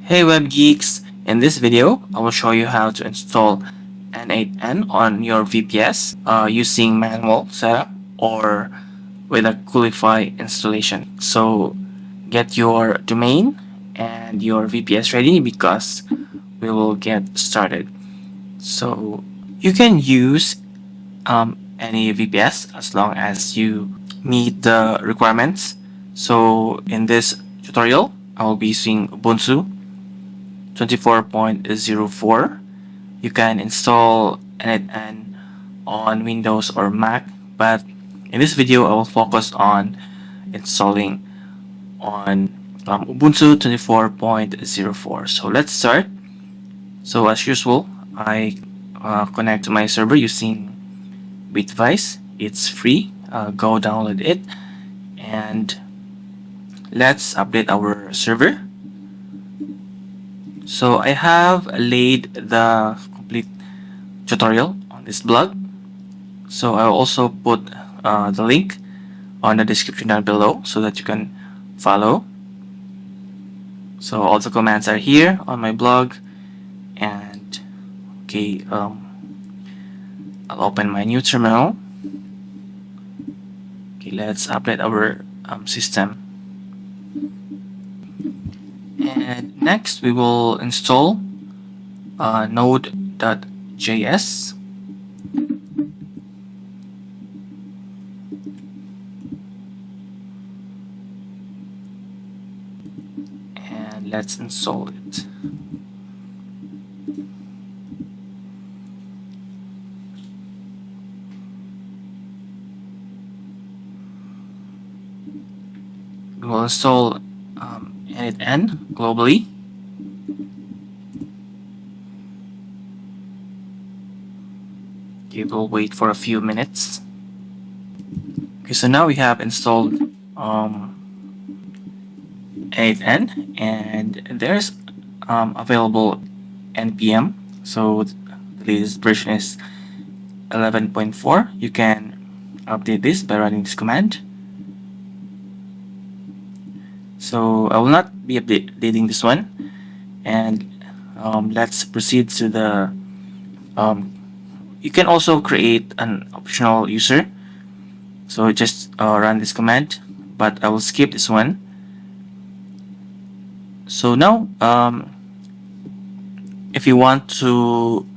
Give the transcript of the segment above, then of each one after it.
Hey web geeks, in this video I will show you how to install n8n on your VPS using manual setup or with a Coolify installation. So get your domain and your VPS ready because we will get started. So you can use any VPS as long as you meet the requirements. So in this tutorial I will be using Ubuntu 24.04. You can install n8n on Windows or Mac, but in this video I will focus on installing on Ubuntu 24.04. So let's start. So as usual, I connect to my server using Bitwise. It's free. Go download it and let's update our server. So I have laid the complete tutorial on this blog. So I'll also put the link on the description down below so that you can follow. So all the commands are here on my blog, and okay, I'll open my new terminal. Okay, let's update our system. And next we will install node.js. And let's install it. We will install n8n globally. Okay, we'll wait for a few minutes. Okay, so now we have installed n8n, and there's available npm. So the latest version is 11.4. You can update this by running this command. So I will not be updating this one, and let's proceed to the you can also create an optional user. So just run this command, but I will skip this one. So now if you want to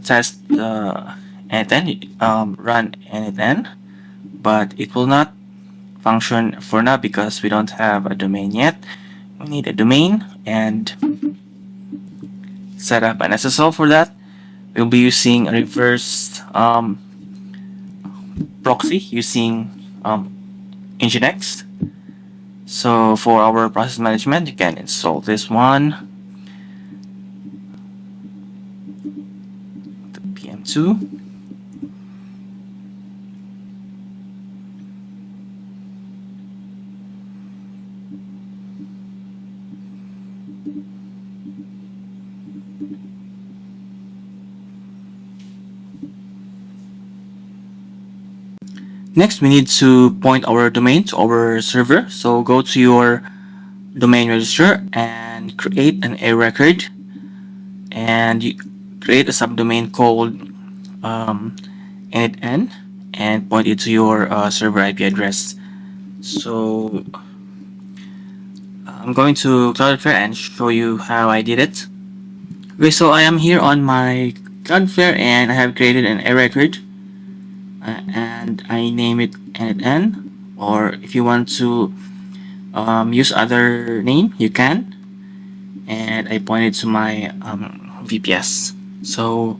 test n8n, run n8n, but it will not function for now because we don't have a domain yet. We need a domain and set up an SSL for that. We'll be using a reverse proxy using Nginx. So for our process management, you can install this one, the PM2. Next, we need to point our domain to our server. So go to your domain register and create an A record, and you create a subdomain called n8n and point it to your server IP address. So I'm going to Cloudflare and show you how I did it. Okay, so I am here on my Cloudflare and I have created an A record. And I name it n8n, or if you want to use other name you can, and I pointed to my VPS. So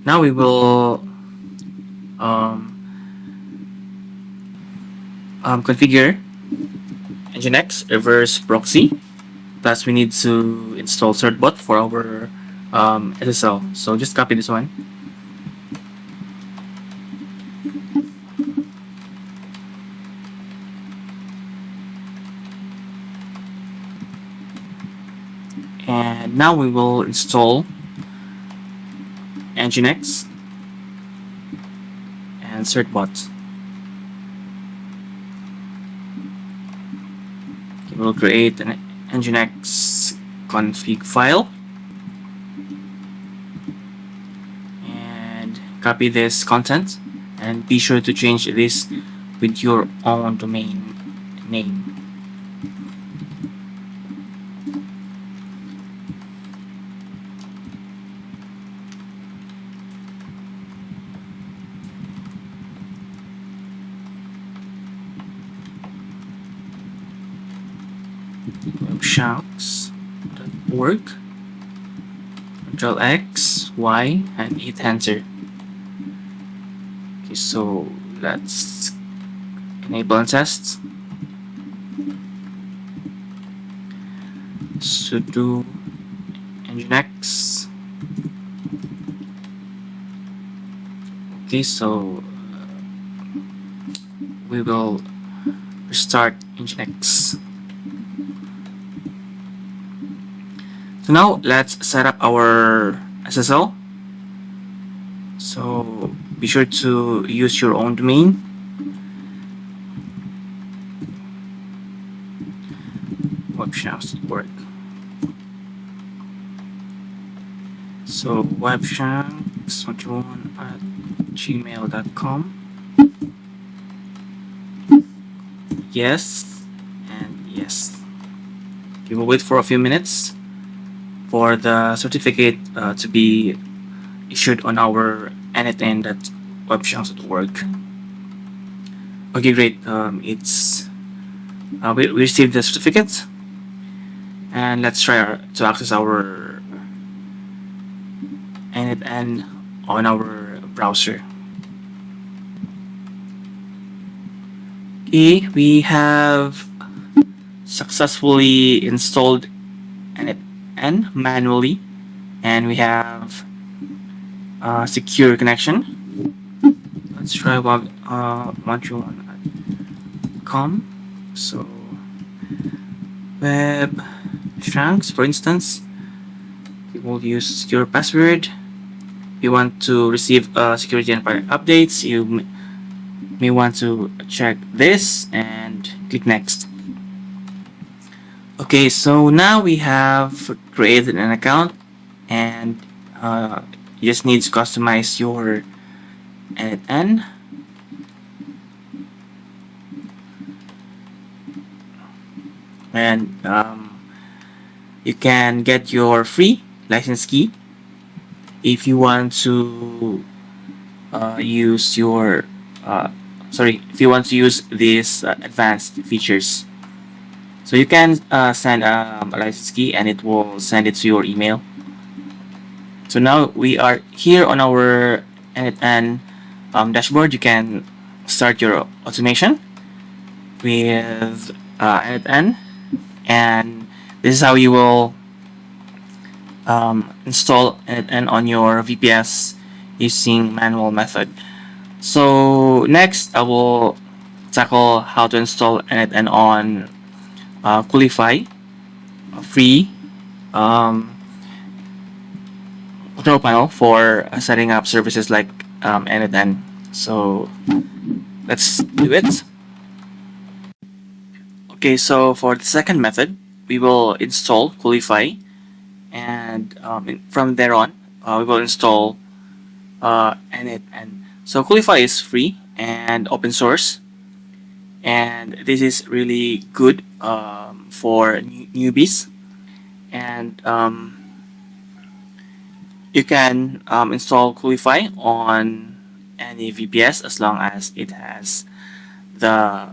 now we will configure Nginx reverse proxy, plus we need to install certbot for our SSL. So just copy this one. And now we will install Nginx and certbot. Okay, we'll create an Nginx config file and copy this content, and be sure to change this with your own domain name. Webshanks.org, Control X, Y, and hit enter. Okay, so let's enable and test. Sudo Nginx. Okay, so we will restart Nginx. So now let's set up our SSL. So be sure to use your own domain. Webshanks.org. So webshanks21@gmail.com. Yes and yes. We will wait for a few minutes for the certificate to be issued on our n8n.webshanks.org. Okay, great. We received the certificate, and let's try to access our n8n on our browser. Okay, we have successfully installed n8n manually, and we have a secure connection. Let's try one21.com. So web shanks, for instance, we will use secure password. You want to receive security and private updates, you may want to check this and click next. Okay, so now we have created an account, and you just need to customize your n8n. And you can get your free license key if you want to use your if you want to use these advanced features. So you can send a license key, and it will send it to your email. So now we are here on our n8n dashboard. You can start your automation with n8n, and this is how you will install n8n on your VPS using manual method. So next, I will tackle how to install n8n on Coolify, a free control panel for setting up services like n8n. So let's do it. Okay, so for the second method, we will install Coolify, and from there on, we will install n8n. So Coolify is free and open source, and this is really good for newbies. And you can install Coolify on any VPS as long as it has the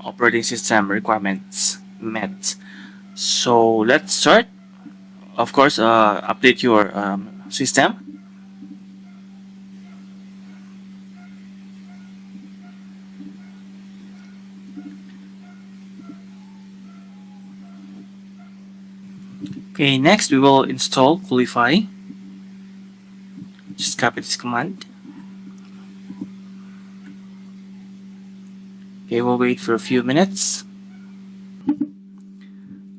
operating system requirements met. So let's start. Of course, update your system. Okay, next we will install Coolify. Just copy this command. Okay, we'll wait for a few minutes.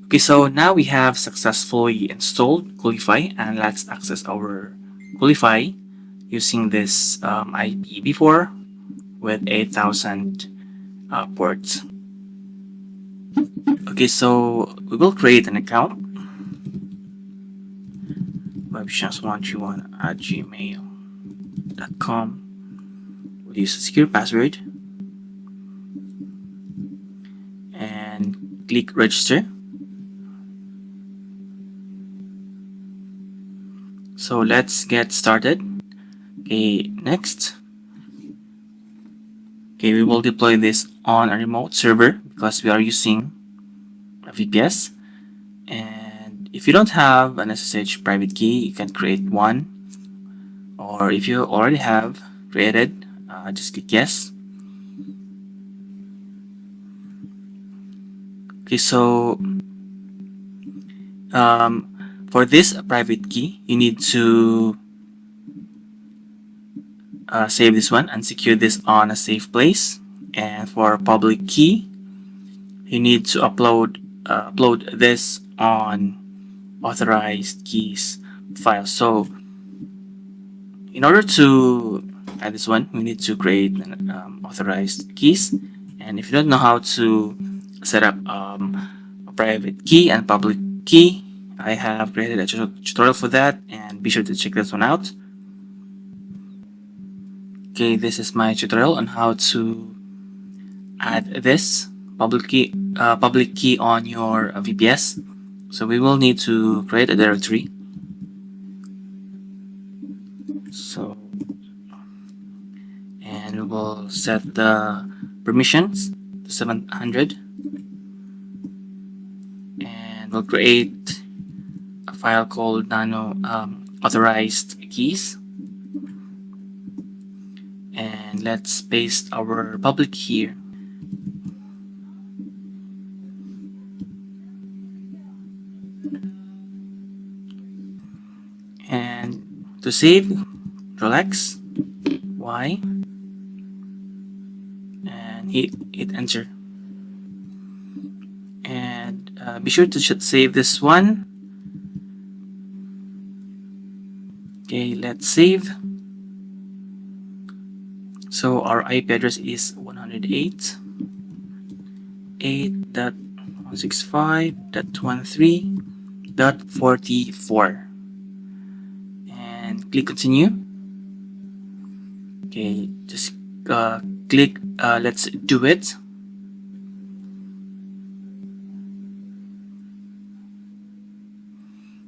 Okay, so now we have successfully installed Coolify, and let's access our Coolify using this IPv4 with 8,000 ports. Okay, so we will create an account. webchance131@gmail.com. We'll use a secure password and click register. So let's get started. Okay, next. Okay, we will deploy this on a remote server because we are using a VPS. And if you don't have an SSH private key, you can create one. Or if you already have created, just click yes. Okay, so for this private key, you need to save this one and secure this on a safe place. And for public key, you need to upload this on authorized keys file. So in order to add this one, we need to create authorized keys. And if you don't know how to set up a private key and public key, I have created a tutorial for that, and be sure to check this one out. Okay, this is my tutorial on how to add this public key on your VPS. So we will need to create a directory. So, and we will set the permissions to 700, and we'll create a file called nano authorized keys. And let's paste our public here. And to save, Control X, Y, and hit enter. And be sure to save this one. Okay, let's save. So our IP address is 108.8.165.13.44. And click continue. Okay, just click let's do it.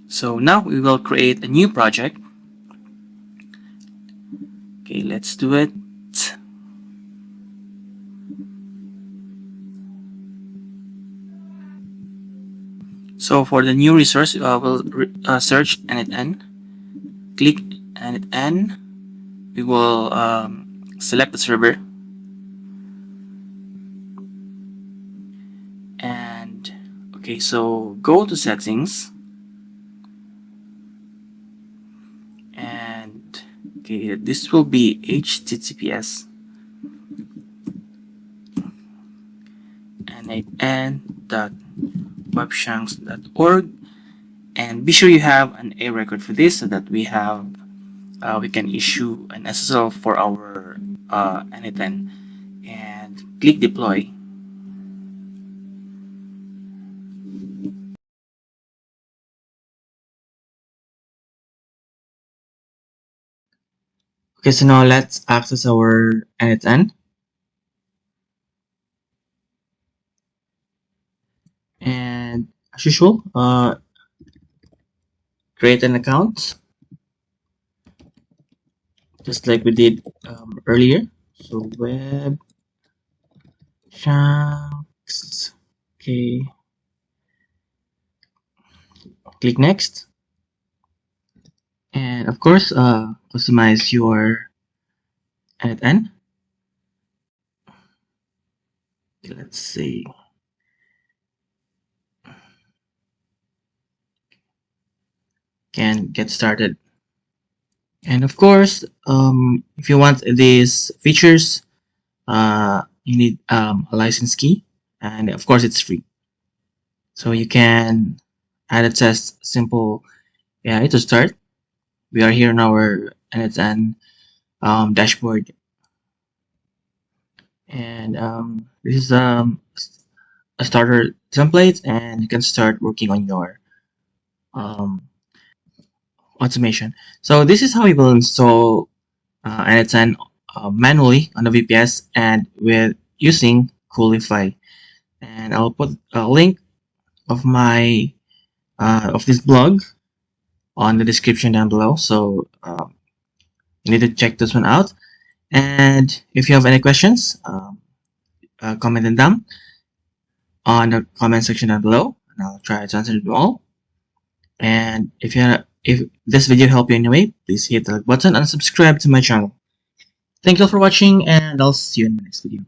So now we will create a new project. Okay, let's do it. So for the new resource, we'll search n8n. Click n8n. We will select the server. And okay, so go to settings. And okay, this will be https n8n.webchunks.org, and be sure you have an A record for this so that we can issue an SSL for our n8n, and click deploy. Okay, so now let's access our n8n. And as usual, create an account just like we did earlier. So web chunks. Okay, click next, and of course customize your n8n. Okay, let's see. Can get started. And of course, if you want these features, you need a license key, and of course it's free. So you can add a test simple AI to start. We are here in our n8n dashboard, and this is a starter template, and you can start working on your automation. So this is how you will install n8n manually on the VPS and with using Coolify. And I'll put a link of my of this blog on the description down below. So you need to check this one out. And if you have any questions, comment them down on the comment section down below, and I'll try to answer them all. And if this video helped you in any way, please hit the like button and subscribe to my channel. Thank you all for watching, and I'll see you in the next video.